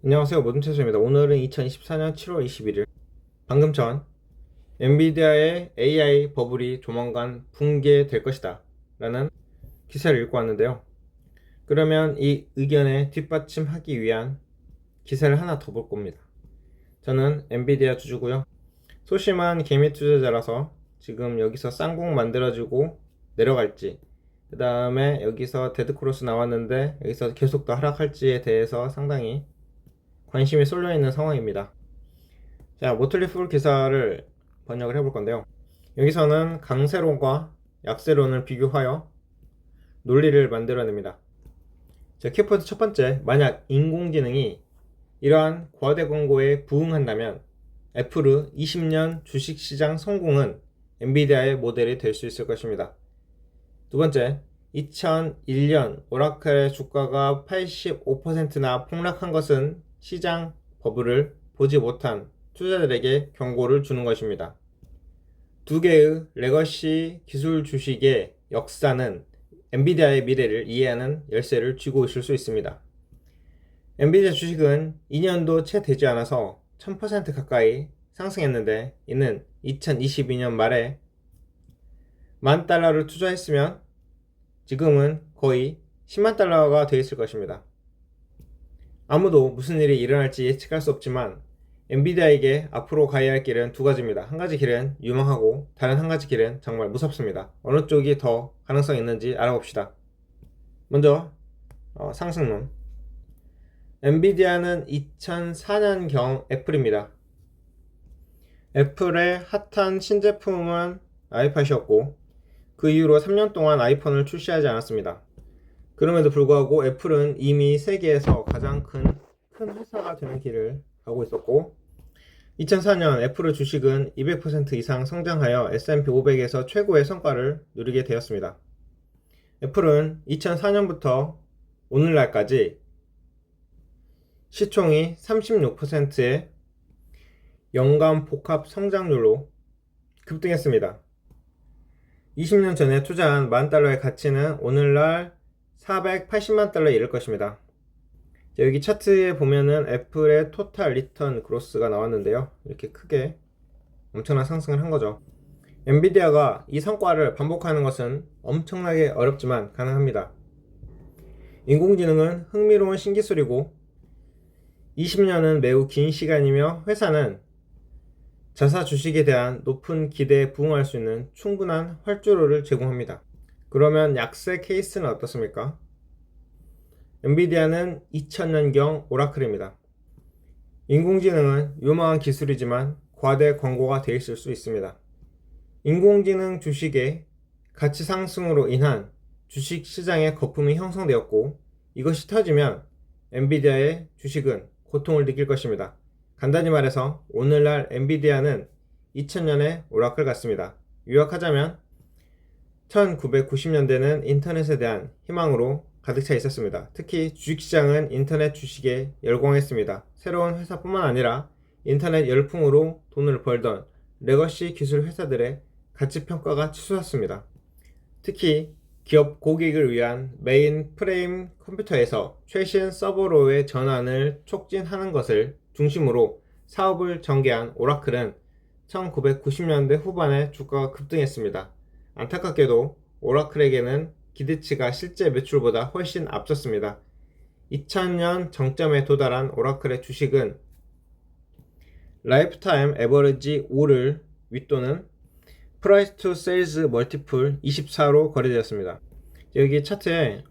안녕하세요. 모든채소입니다. 오늘은 2024년 7월 21일 방금 전 엔비디아의 AI 버블이 조만간 붕괴될 것이다 라는 기사를 읽고 왔는데요. 그러면 이 의견에 뒷받침하기 위한 기사를 하나 더 볼 겁니다. 저는 엔비디아 주주고요. 소심한 개미 투자자라서 지금 여기서 쌍봉 만들어지고 내려갈지, 그 다음에 여기서 데드크로스 나왔는데 여기서 계속 더 하락할지에 대해서 상당히 관심이 쏠려 있는 상황입니다. 자, 모틀리 풀 기사를 번역을 해볼 건데요. 여기서는 강세론과 약세론을 비교하여 논리를 만들어냅니다. 자, 키포인트 첫 번째, 만약 인공지능이 이러한 과대 광고에 부응한다면 애플의 20년 주식시장 성공은 엔비디아의 모델이 될 수 있을 것입니다. 두 번째, 2001년 오라클의 주가가 85%나 폭락한 것은 시장 버블을 보지 못한 투자자들에게 경고를 주는 것입니다. 두 개의 레거시 기술 주식의 역사는 엔비디아의 미래를 이해하는 열쇠를 쥐고 있을 수 있습니다. 엔비디아 주식은 2년도 채 되지 않아서 1000% 가까이 상승했는데 이는 2022년 말에 $10,000를 투자했으면 지금은 거의 $100,000가 되어 있을 것입니다. 아무도 무슨 일이 일어날지 예측할 수 없지만 엔비디아에게 앞으로 가야 할 길은 두 가지입니다. 한 가지 길은 유망하고 다른 한 가지 길은 정말 무섭습니다. 어느 쪽이 더 가능성이 있는지 알아봅시다. 먼저 상승론. 엔비디아는 2004년경 애플입니다. 애플의 핫한 신제품은 아이팟이었고 그 이후로 3년 동안 아이폰을 출시하지 않았습니다. 그럼에도 불구하고 애플은 이미 세계에서 가장 큰 회사가 되는 길을 가고 있었고 2004년 애플의 주식은 200% 이상 성장하여 S&P 500에서 최고의 성과를 누리게 되었습니다. 애플은 2004년부터 오늘날까지 시총이 36%의 연간 복합 성장률로 급등했습니다. 20년 전에 투자한 $10,000의 가치는 오늘날 $480만 이를 것입니다. 여기 차트에 보면은 애플의 토탈 리턴 그로스가 나왔는데요. 이렇게 크게 엄청난 상승을 한 거죠. 엔비디아가 이 성과를 반복하는 것은 엄청나게 어렵지만 가능합니다. 인공지능은 흥미로운 신기술이고 20년은 매우 긴 시간이며 회사는 자사 주식에 대한 높은 기대에 부응할 수 있는 충분한 활주로를 제공합니다. 그러면 약세 케이스는 어떻습니까? 엔비디아는 2000년경 오라클입니다. 인공지능은 유망한 기술이지만 과대 광고가 되어 있을 수 있습니다. 인공지능 주식의 가치 상승으로 인한 주식 시장의 거품이 형성되었고 이것이 터지면 엔비디아의 주식은 고통을 느낄 것입니다. 간단히 말해서 오늘날 엔비디아는 2000년의 오라클 같습니다. 요약하자면 1990년대는 인터넷에 대한 희망으로 가득 차 있었습니다. 특히 주식시장은 인터넷 주식에 열광했습니다. 새로운 회사뿐만 아니라 인터넷 열풍으로 돈을 벌던 레거시 기술 회사들의 가치평가가 치솟았습니다. 특히 기업 고객을 위한 메인 프레임 컴퓨터에서 최신 서버로의 전환을 촉진하는 것을 중심으로 사업을 전개한 오라클은 1990년대 후반에 주가가 급등했습니다. 안타깝게도 오라클에게는 기대치가 실제 매출보다 훨씬 앞섰습니다. 2000년 정점에 도달한 오라클의 주식은 라이프타임 에버리지 5를 윗도는 프라이스 투 세일즈 멀티플 24로 거래되었습니다. 여기 차트에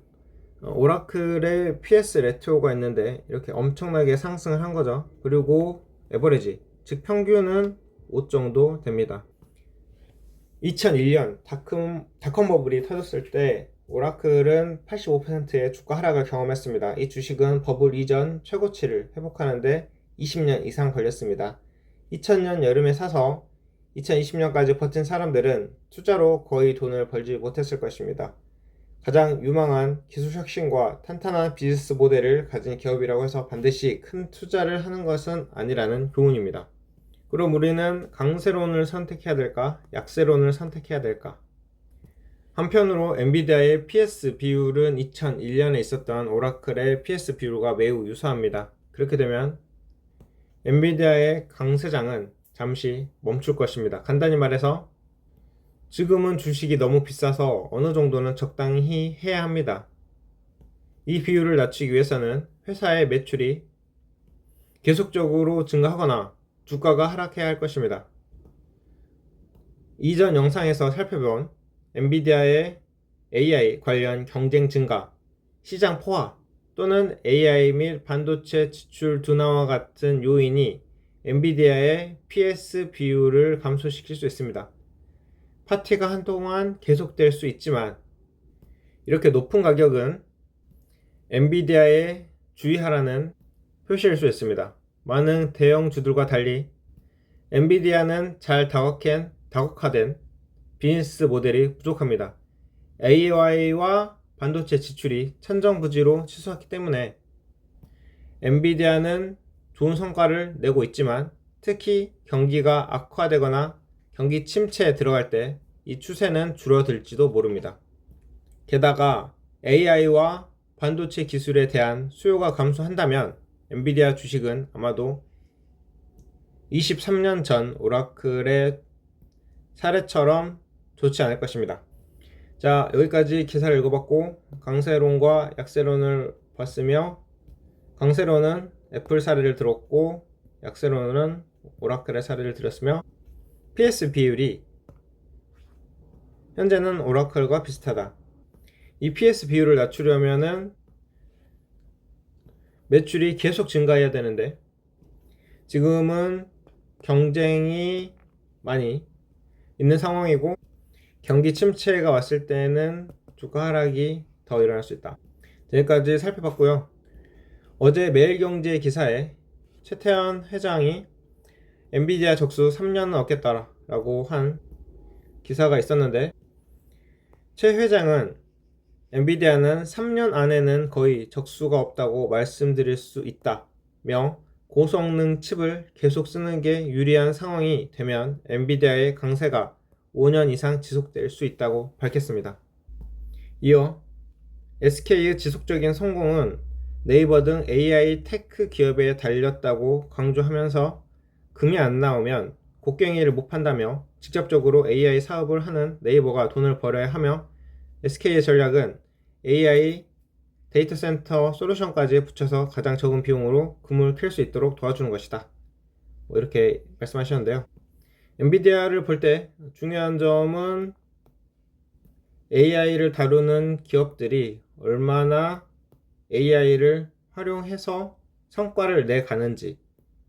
오라클의 PS 레티오가 있는데 이렇게 엄청나게 상승을 한 거죠. 그리고 에버리지, 즉 평균은 5 정도 됩니다. 2001년 닷컴 버블이 터졌을 때 오라클은 85%의 주가 하락을 경험했습니다. 이 주식은 버블 이전 최고치를 회복하는데 20년 이상 걸렸습니다. 2000년 여름에 사서 2020년까지 버틴 사람들은 투자로 거의 돈을 벌지 못했을 것입니다. 가장 유망한 기술 혁신과 탄탄한 비즈니스 모델을 가진 기업이라고 해서 반드시 큰 투자를 하는 것은 아니라는 교훈입니다. 그럼 우리는 강세론을 선택해야 될까? 약세론을 선택해야 될까? 한편으로 엔비디아의 PS 비율은 2001년에 있었던 오라클의 PS 비율과 매우 유사합니다. 그렇게 되면 엔비디아의 강세장은 잠시 멈출 것입니다. 간단히 말해서 지금은 주식이 너무 비싸서 어느 정도는 적당히 해야 합니다. 이 비율을 낮추기 위해서는 회사의 매출이 계속적으로 증가하거나 주가가 하락해야 할 것입니다. 이전 영상에서 살펴본 엔비디아의 AI 관련 경쟁 증가, 시장 포화 또는 AI 및 반도체 지출 둔화와 같은 요인이 엔비디아의 PS 비율을 감소시킬 수 있습니다. 파티가 한동안 계속될 수 있지만 이렇게 높은 가격은 엔비디아에 주의하라는 표시일 수 있습니다. 많은 대형주들과 달리 엔비디아는 잘 다각화된 비즈니스 모델이 부족합니다. AI와 반도체 지출이 천정부지로 치솟았기 때문에 엔비디아는 좋은 성과를 내고 있지만 특히 경기가 악화되거나 경기 침체에 들어갈 때 이 추세는 줄어들지도 모릅니다. 게다가 AI와 반도체 기술에 대한 수요가 감소한다면 엔비디아 주식은 아마도 23년 전 오라클의 사례처럼 좋지 않을 것입니다. 자, 여기까지 기사를 읽어봤고 강세론과 약세론을 봤으며 강세론은 애플 사례를 들었고 약세론은 오라클의 사례를 들었으며 PS 비율이 현재는 오라클과 비슷하다. 이 PS 비율을 낮추려면은 매출이 계속 증가해야 되는데 지금은 경쟁이 많이 있는 상황이고 경기 침체가 왔을 때는 주가 하락이 더 일어날 수 있다. 여기까지 살펴봤고요. 어제 매일경제 기사에 최태원 회장이 엔비디아 적수 3년은 얻겠다라고 한 기사가 있었는데 최 회장은 엔비디아는 3년 안에는 거의 적수가 없다고 말씀드릴 수 있다며 고성능 칩을 계속 쓰는 게 유리한 상황이 되면 엔비디아의 강세가 5년 이상 지속될 수 있다고 밝혔습니다. 이어 SK의 지속적인 성공은 네이버 등 AI 테크 기업에 달렸다고 강조하면서 금이 안 나오면 곡괭이를 못 판다며 직접적으로 AI 사업을 하는 네이버가 돈을 벌어야 하며 SK의 전략은 AI 데이터 센터 솔루션까지 붙여서 가장 적은 비용으로 금을 캘 수 있도록 도와주는 것이다. 이렇게 말씀하셨는데요. 엔비디아를 볼 때 중요한 점은 AI를 다루는 기업들이 얼마나 AI를 활용해서 성과를 내가는지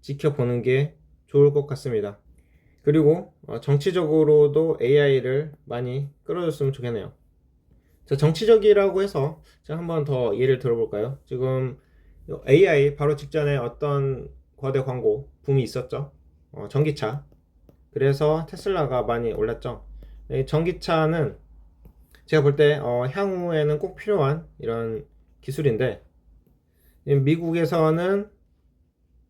지켜보는 게 좋을 것 같습니다. 그리고 정치적으로도 AI를 많이 끌어줬으면 좋겠네요. 자, 정치적이라고 해서 제가 한번 더 예를 들어볼까요? 지금 AI 바로 직전에 어떤 거대 광고 붐이 있었죠. 전기차. 그래서 테슬라가 많이 올랐죠. 전기차는 제가 볼 때 향후에는 꼭 필요한 이런 기술인데 미국에서는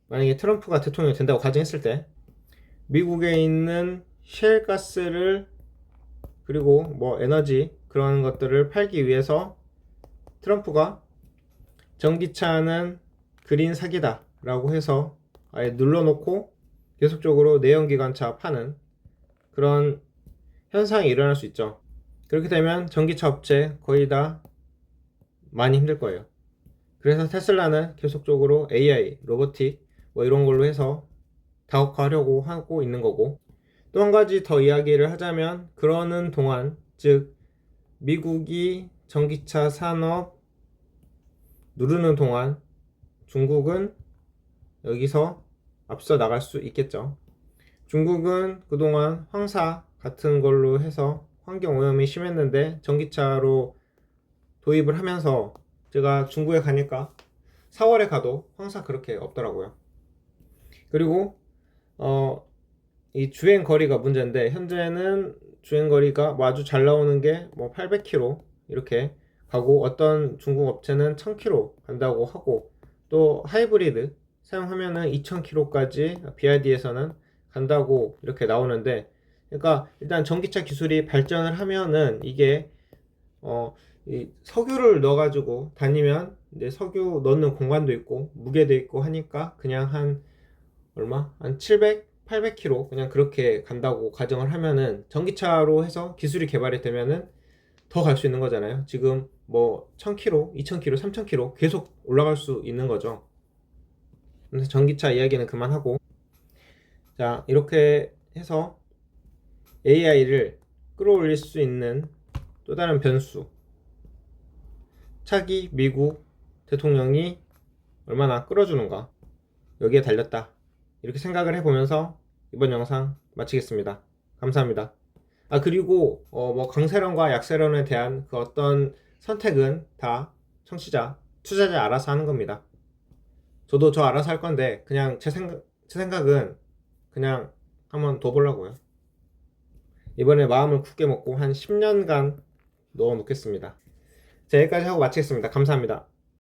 만약에 트럼프가 대통령이 된다고 가정했을 때 미국에 있는 셰일 가스를 그리고 뭐 에너지 그런 것들을 팔기 위해서 트럼프가 전기차는 그린 사기다 라고 해서 아예 눌러놓고 계속적으로 내연기관차 파는 그런 현상이 일어날 수 있죠. 그렇게 되면 전기차 업체 거의 다 많이 힘들 거예요. 그래서 테슬라는 계속적으로 AI, 로보틱 뭐 이런 걸로 해서 다각화하려고 하고 있는 거고, 또 한 가지 더 이야기를 하자면 그러는 동안, 즉 미국이 전기차 산업 누르는 동안 중국은 여기서 앞서 나갈 수 있겠죠. 중국은 그동안 황사 같은 걸로 해서 환경 오염이 심했는데 전기차로 도입을 하면서 제가 중국에 가니까 4월에 가도 황사 그렇게 없더라고요. 그리고 이 주행 거리가 문제인데 현재는 주행 거리가 뭐 아주 잘 나오는 게 뭐 800km 이렇게 가고 어떤 중국 업체는 1000km 간다고 하고 또 하이브리드 사용하면은 2000km까지 BYD에서는 간다고 이렇게 나오는데, 그러니까 일단 전기차 기술이 발전을 하면은 이게 이 석유를 넣어가지고 다니면 이제 석유 넣는 공간도 있고 무게도 있고 하니까 그냥 한 얼마? 한 700, 800km 그냥 그렇게 간다고 가정을 하면은 전기차로 해서 기술이 개발이 되면은 더 갈 수 있는 거잖아요. 지금 뭐 1000km, 2000km, 3000km 계속 올라갈 수 있는 거죠. 그래서 전기차 이야기는 그만하고, 자, 이렇게 해서 AI를 끌어올릴 수 있는 또 다른 변수, 차기 미국 대통령이 얼마나 끌어주는가, 여기에 달렸다, 이렇게 생각을 해보면서 이번 영상 마치겠습니다. 감사합니다. 아, 그리고 뭐 강세론과 약세론에 대한 그 어떤 선택은 다 청취자, 투자자 알아서 하는 겁니다. 저도 저 알아서 할 건데 그냥 제 생각은 그냥 한번 둬보려고요. 이번에 마음을 굳게 먹고 한 10년간 넣어 놓겠습니다. 자, 여기까지 하고 마치겠습니다. 감사합니다.